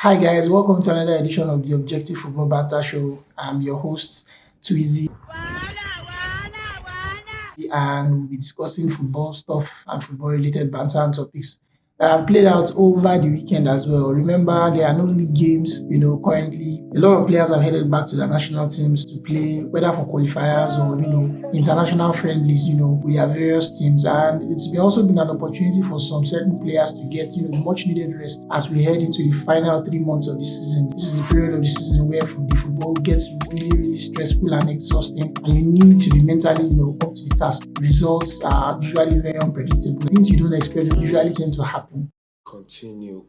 Hi guys, welcome to another edition of the Objective Football Banter Show. I'm your host, Twizy, and we'll be discussing football stuff and football related banter and topics that have played out over the weekend as well. Remember, there are no league games, currently. A lot of players have headed back to their national teams to play, whether for qualifiers or, international friendlies, with their various teams. And it's also been an opportunity for some certain players to get, much needed rest as we head into the final 3 months of the season. This is the period of the season where the football gets really, really stressful and exhausting, and you need to be mentally, up to the task. Results are usually very unpredictable. Things you don't expect usually tend to happen. Continue.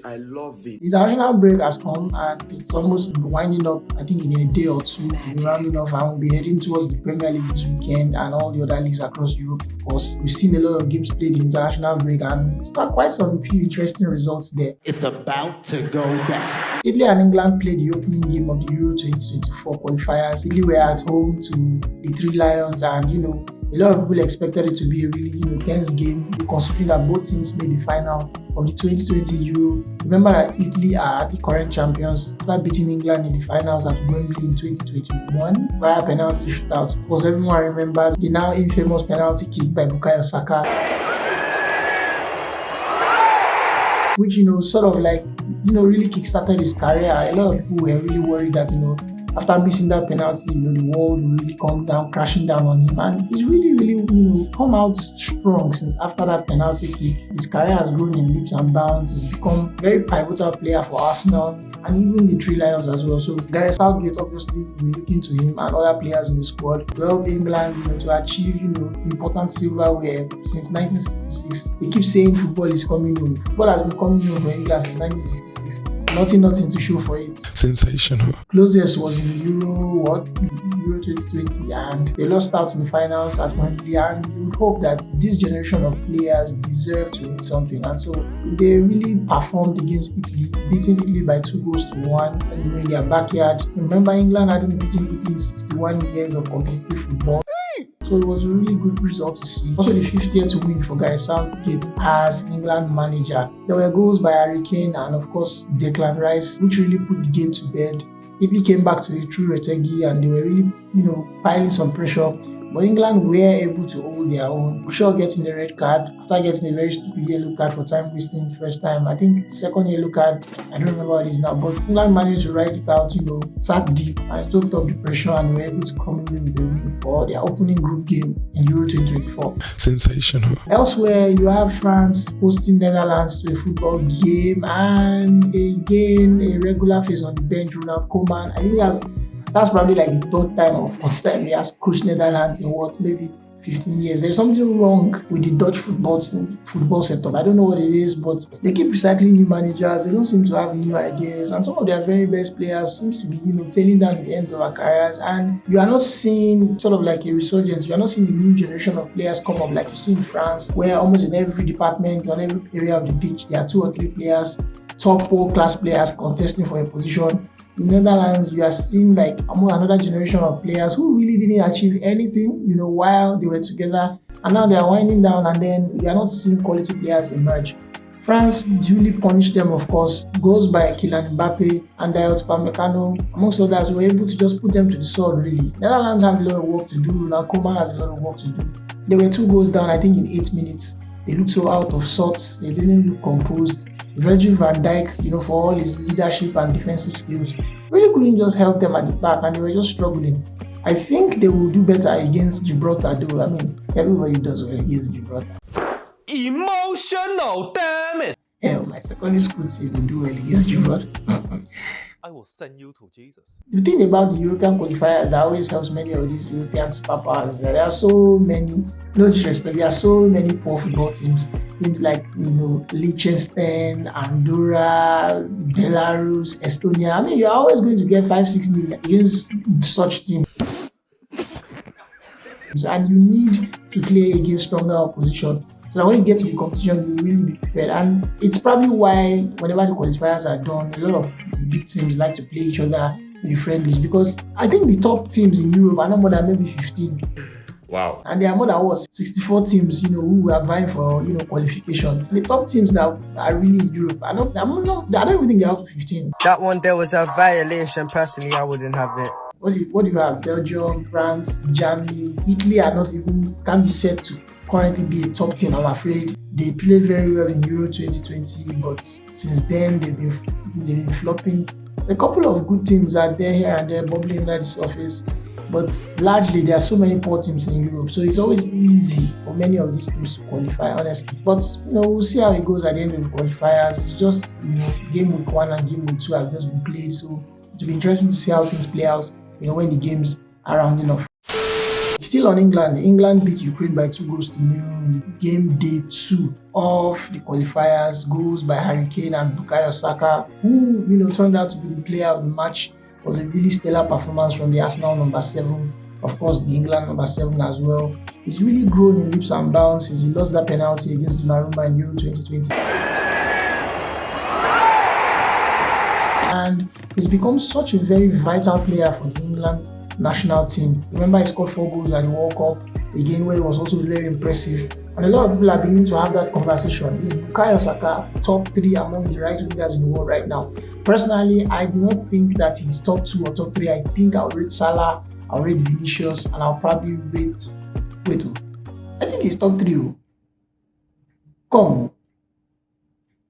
I love it. The international break has come and it's almost winding up. I think in a day or two, we'll be rounding off and we'll be heading towards the Premier League this weekend and all the other leagues across Europe, of course. We've seen a lot of games played in the international break and there are quite some few interesting results there. It's about to go down. Italy and England played the opening game of the Euro 2024 qualifiers. Italy were at home to the Three Lions, and a lot of people expected it to be a really tense game, considering that both teams made the final of the 2020 Euro. Remember that Italy are the current champions after beating England in the finals at Wembley in 2021 via penalty shootout. Of course, everyone remembers the now infamous penalty kick by BUKAYO Saka, which sort of really kickstarted his career. A lot of people were really worried that after missing that penalty, the world will really come down, crashing down on him. And he's really, really, come out strong since after that penalty kick. His career has grown in leaps and bounds. He's become a very pivotal player for Arsenal and even the Three Lions as well. So Gareth Southgate obviously will be looking to him and other players in the squad to help England, to achieve, important silverware since 1966. They keep saying football is coming home. Football has been coming home for England since 1966. Nothing to show for it. Sensational. Closest was in Euro 2020, and they lost out in the finals at Wembley. And you would hope that this generation of players deserve to win something, and so they really performed against Italy, beating Italy by 2-1. In their backyard. Remember, England hadn't beaten Italy in 61 years of competitive football. So it was a really good result to see. Also the 50th win for Gareth Southgate as England manager. There were goals by Harry Kane and of course Declan Rice, which really put the game to bed. Italy came back to a true Retegi and they were really, piling some pressure. But England were able to hold their own. Shaw getting the red card after getting a very stupid yellow card for time wasting the first time. I think second yellow card, I don't remember what it is now, but England managed to ride it out, sat deep and soaked up the pressure and were able to come away with a win for their opening group game in Euro 2024. Sensational. Elsewhere, you have France hosting Netherlands to a football game, and again, a regular face on the bench, Ronald Koeman. I think that's probably like the third time or fourth time he has coached Netherlands in maybe 15 years. There's something wrong with the Dutch football setup. I don't know what it is, but they keep recycling new managers. They don't seem to have new ideas, and some of their very best players seems to be, tailing down the ends of our careers. And you are not seeing sort of like a resurgence. You are not seeing the new generation of players come up like you see in France, where almost in every department, on every area of the pitch, there are 2 or 3 players, top class players contesting for a position. In the Netherlands, you are seeing like another generation of players who really didn't achieve anything, while they were together, and now they are winding down, and then we are not seeing quality players emerge. France duly punished them, of course. Goals by Kylian Mbappe and Dayot Upamecano, amongst others, were able to just put them to the sword, really. Netherlands have a lot of work to do. Ronald Koeman has a lot of work to do. There were 2 goals down, I think, in 8 minutes. They looked so out of sorts. They didn't look composed. Virgil van Dijk, for all his leadership and defensive skills, really couldn't just help them at the back, and they were just struggling. I think they will do better against Gibraltar, though. I mean, everybody does well against Gibraltar. Emotional, damn it! Hell, my secondary school team will do well against Gibraltar. I will send you to Jesus. The thing about the European qualifiers that always helps many of these European superpowers is that there are so many, no disrespect, there are so many poor football teams. Teams like, Liechtenstein, Andorra, Belarus, Estonia. I mean, you're always going to get 5-6 million against such teams. And you need to play against stronger opposition. So that when you get to the competition, you really be prepared. And it's probably why whenever the qualifiers are done, a lot of big teams like to play each other in the friendlies, because I think the top teams in Europe are not more than maybe 15. Wow. And there are more than 64 teams, who are vying for qualification. The top teams that are really in Europe, I don't even think they're up to 15. That one there was a violation. Personally, I wouldn't have it. What do you have? Belgium, France, Germany, Italy are not even can be said to currently be a top team. I'm afraid they played very well in Euro 2020, but since then they've been flopping. A couple of good teams are there here and there bubbling under the surface, but largely there are so many poor teams in Europe, so it's always easy for many of these teams to qualify, honestly. But we'll see how it goes at the end of the qualifiers. It's just game week 1 and game week 2 have just been played, so it'll be interesting to see how things play out when the games are rounding off. Still on England beat Ukraine by 2-0 in the game day 2 of the qualifiers. Goals by Harry Kane and BUKAYO Saka, who turned out to be the player of the match. It was a really stellar performance from the Arsenal number 7, of course the England number 7 as well. He's really grown in leaps and bounds since he lost that penalty against Donnarumma in Euro 2020. And he's become such a very vital player for the England national team. Remember, he scored 4 goals at the World Cup, again where he was also very impressive. And a lot of people are beginning to have that conversation. Is BUKAYO Saka top 3 among the right wingers in the world right now? Personally, I do not think that he's top 2 or top 3. I think I'll rate Salah, I'll rate Vinicius, and I'll probably rate... I think he's top 3. Come.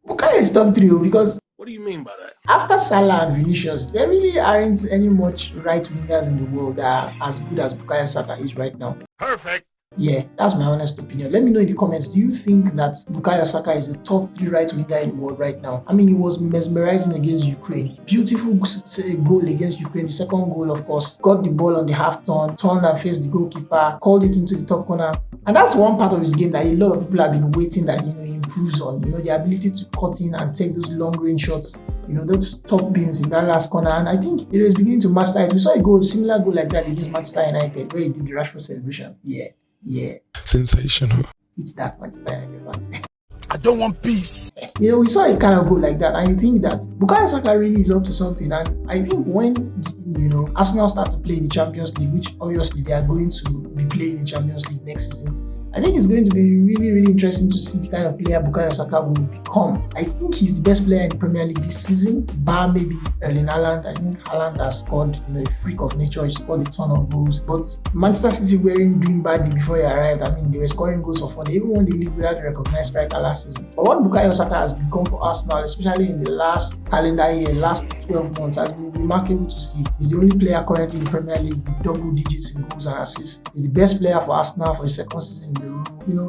BUKAYO is top 3 because... What do you mean by that? After Salah and Vinicius, there really aren't any much right wingers in the world that are as good as BUKAYO Saka is right now. Perfect. Yeah, that's my honest opinion. Let me know in the comments, do you think that BUKAYO Saka is the top 3 right winger in the world right now? I mean, he was mesmerizing against Ukraine. Beautiful goal against Ukraine. The second goal, of course, got the ball on the half turn, turned and faced the goalkeeper, called it into the top corner. And that's one part of his game that a lot of people have been waiting that he improves on. The ability to cut in and take those long range shots, those top bins in that last corner. And I think he's beginning to master it. We saw a similar goal like that against Manchester United where he did the Rashford celebration. Yeah. Sensational. It's that Manchester United. I don't want peace. We saw a kind of goal like that, and you think that BUKAYO Saka really is up to something. And I think when Arsenal start to play in the Champions League, which obviously they are going to be playing in Champions League next season, I think it's going to be really, really interesting to see the kind of player BUKAYO Saka will become. I think he's the best player in the Premier League this season, bar maybe Erling Haaland. I think Haaland has scored, a freak of nature. He scored a ton of goals. But Manchester City weren't doing badly before he arrived. I mean, they were scoring goals for fun. They even won the league without a recognized striker last season. But what BUKAYO Saka has become for Arsenal, especially in the last calendar year, last 12 months, has been remarkable to see. He's the only player currently in the Premier League with double digits in goals and assists. He's the best player for Arsenal for the second season in the row.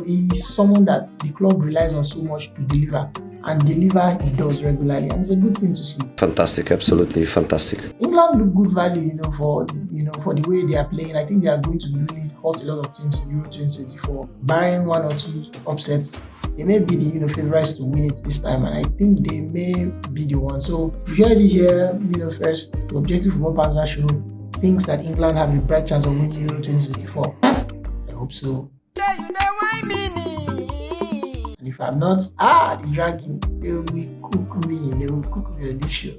He's someone that the club relies on so much to deliver, and deliver he does regularly, and it's a good thing to see. Fantastic, absolutely fantastic. England look good value, for the way they are playing. I think they are going to really hurt a lot of teams in Euro 2024, barring 1 or 2 upsets. They may be the favorites to win it this time, and I think they may be the one. So you heard it here, first. The Objective Football Panzer Show thinks that England have a bright chance of winning Euro 2024. I hope so. And if I'm not, the dragon, they will cook me on this show.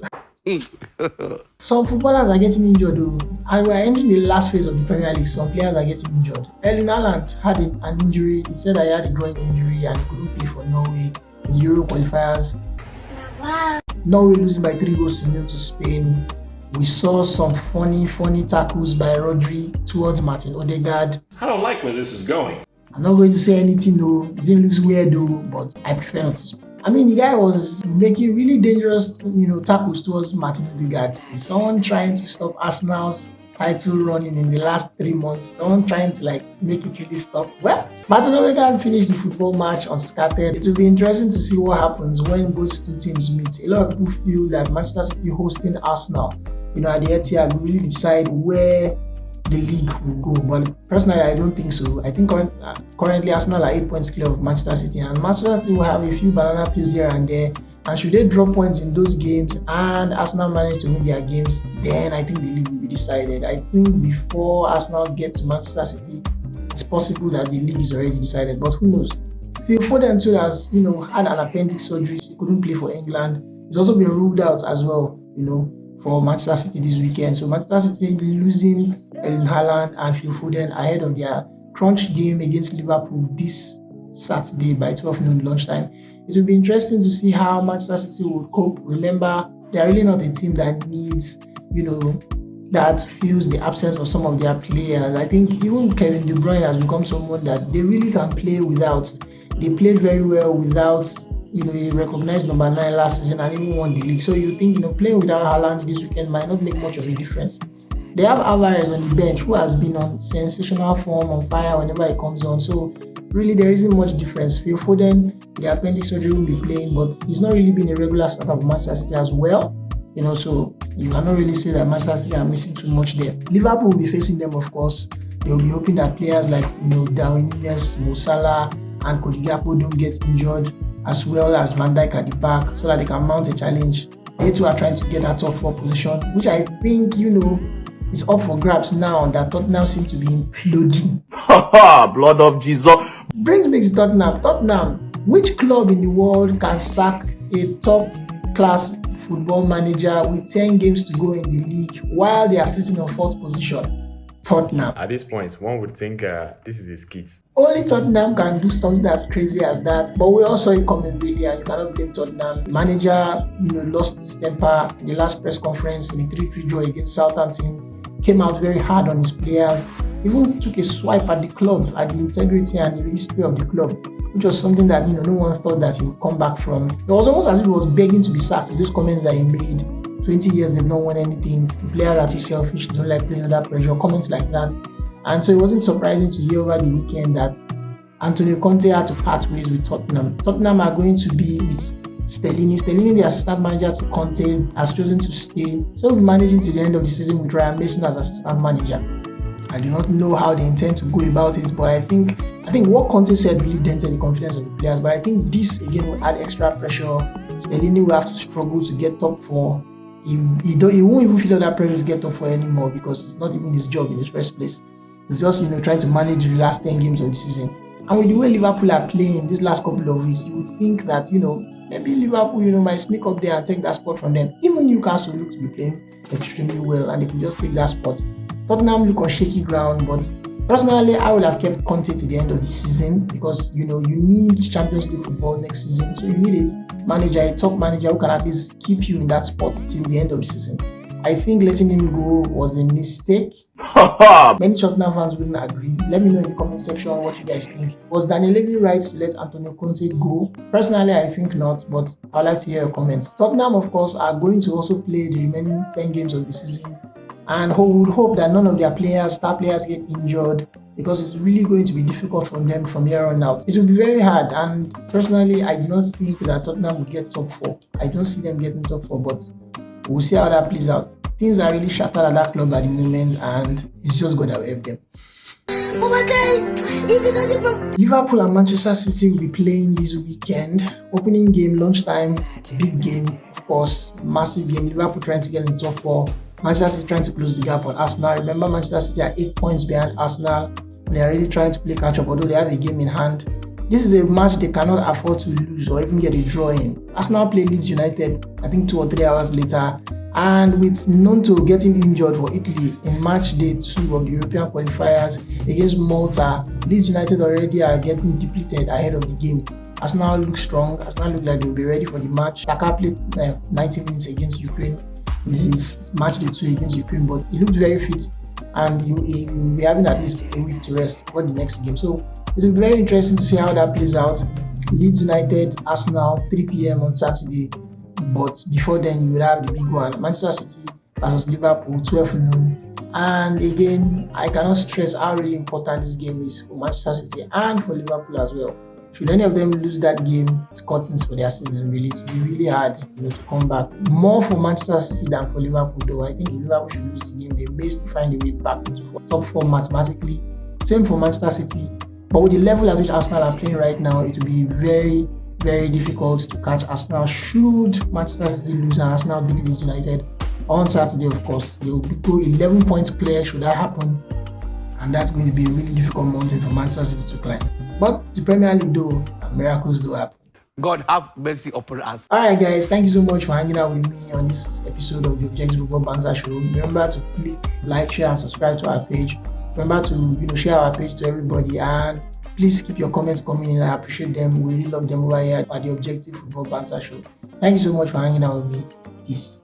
Some footballers are getting injured though, and we're entering the last phase of the Premier League. Some players are getting injured. Erling Haaland had an injury. He said that he had a groin injury and he couldn't play for Norway in Euro qualifiers. Norway losing by 3-0 to Spain. We saw some funny tackles by Rodri towards Martin Odegaard. I don't like where this is going. I'm not going to say anything though. It didn't look weird though, but I prefer not to speak. I mean, the guy was making really dangerous, tackles towards Martin Odegaard. Someone trying to stop Arsenal's title running in the last 3 months. Someone trying to make it really stop. Well, Martin Odegaard finished the football match unscathed. It will be interesting to see what happens when both 2 teams meet. A lot of people feel that Manchester City hosting Arsenal, at the Etihad will really decide where the league will go, but personally I don't think so. I think currently Arsenal are 8 points clear of Manchester City, and Manchester City will have a few banana peels here and there, and should they drop points in those games and Arsenal manage to win their games, then I think the league will be decided. I think before Arsenal get to Manchester City, it's possible that the league is already decided, but who knows. Phil Foden too has had an appendix surgery, so he couldn't play for England. He's also been ruled out as well, for Manchester City this weekend. So Manchester City losing Erling Haaland and Phil Foden ahead of their crunch game against Liverpool this Saturday by 12 noon lunchtime. It will be interesting to see how Manchester City will cope. Remember, they are really not a team that needs, that feels the absence of some of their players. I think even Kevin De Bruyne has become someone that they really can play without. They played very well without, a recognized number 9 last season and even won the league. So you think, playing without Haaland this weekend might not make much of a difference. They have Alvarez on the bench, who has been on sensational form, on fire whenever he comes on. So really, there isn't much difference. Phil Foden, the appendix surgery, will be playing, but he's not really been a regular starter of Manchester City as well. So you cannot really say that Manchester City are missing too much there. Liverpool will be facing them, of course. They will be hoping that players like Darwin Núñez, Mo Salah, and Cody Gakpo don't get injured, as well as Van Dijk at the back, so that they can mount a challenge. They too are trying to get that top 4 position, which I think is up for grabs now that Tottenham seem to be imploding. Blood of Jesus. Brings me to Tottenham. Tottenham, which club in the world can sack a top-class football manager with 10 games to go in the league while they are sitting on 4th position? Tottenham. At this point, one would think this is a skit. Only Tottenham can do something as crazy as that, but we all saw it coming really, and you cannot blame Tottenham. Manager, lost his temper in the last press conference in the 3-3 draw against Southampton. Came out very hard on his players, even took a swipe at the club, at the integrity and the history of the club, which was something that no one thought that he would come back from. It was almost as if he was begging to be sacked with those comments that he made. 20 years they've not won anything, the players are too selfish, don't like playing under pressure, comments like that. And so it wasn't surprising to hear over the weekend that Antonio Conte had to part ways with Tottenham. Tottenham are going to be with Stellini, the assistant manager to Conte, has chosen to stay. So we'll be managing to the end of the season with Ryan Mason as assistant manager. I do not know how they intend to go about it, but I think what Conte said really dented the confidence of the players. But I think this again will add extra pressure. Stellini will have to struggle to get top 4. He won't even feel that pressure to get top 4 anymore, because it's not even his job in the first place. It's just trying to manage the last 10 games of the season. And with the way Liverpool are playing these last couple of weeks, you would think that maybe Liverpool might sneak up there and take that spot from them. Even Newcastle look to be playing extremely well, and they could just take that spot. Tottenham look on shaky ground, but personally I would have kept Conte to the end of the season, because you need Champions League football next season. So you need a top manager who can at least keep you in that spot till the end of the season. I think letting him go was a mistake. Many Tottenham fans wouldn't agree. Let me know in the comment section what you guys think. Was Daniel Levy right to let Antonio Conte go? Personally, I think not, but I'd like to hear your comments. Tottenham, of course, are going to also play the remaining 10 games of the season, and would hope that none of their star players get injured, because it's really going to be difficult for them from here on out. It will be very hard, and personally, I do not think that Tottenham will get top 4. I don't see them getting top 4, but we'll see how that plays out. Things are really shattered at that club at the moment, and it's just going to help them. Liverpool and Manchester City will be playing this weekend. Opening game, lunchtime, big game, of course, massive game. Liverpool trying to get in top 4. Manchester City trying to close the gap on Arsenal. Remember, Manchester City are 8 points behind Arsenal. They are really trying to play catch up, although they have a game in hand. This is a match they cannot afford to lose or even get a draw in. Arsenal play Leeds United, I think 2 or 3 hours later. And with Nonto getting injured for Italy in match day 2 of the European qualifiers against Malta, Leeds United already are getting depleted ahead of the game. Arsenal look strong. Arsenal look like they'll be ready for the match. Saka played 90 minutes against Ukraine in his match day 2 against Ukraine, but he looked very fit, and he will be having at least a week to rest for the next game. So it will be very interesting to see how that plays out. Leeds United, Arsenal, 3 p.m. on Saturday. But before then, you will have the big one, Manchester City versus Liverpool, 12 noon. And again, I cannot stress how really important this game is for Manchester City and for Liverpool as well. Should any of them lose that game, it's curtains for their season. Really, it will be really hard to come back. More for Manchester City than for Liverpool, though. I think if Liverpool should lose the game, they may still find a way back into top 4 mathematically. Same for Manchester City. But with the level at which Arsenal are playing right now, it will be very, very difficult to catch Arsenal should Manchester City lose and Arsenal beat Leeds United on Saturday. Of course, they will go 11 points clear should that happen, and that's going to be a really difficult mountain for Manchester City to climb. But the Premier League, though, miracles do happen. God have mercy upon us. Alright guys, thank you so much for hanging out with me on this episode of the Objective Football Banter Show. Remember to click like, share and subscribe to our page. Remember to share our page to everybody, and please keep your comments coming in. I appreciate them. We really love them over here at the Objective Football Banter Show. Thank you so much for hanging out with me. Peace.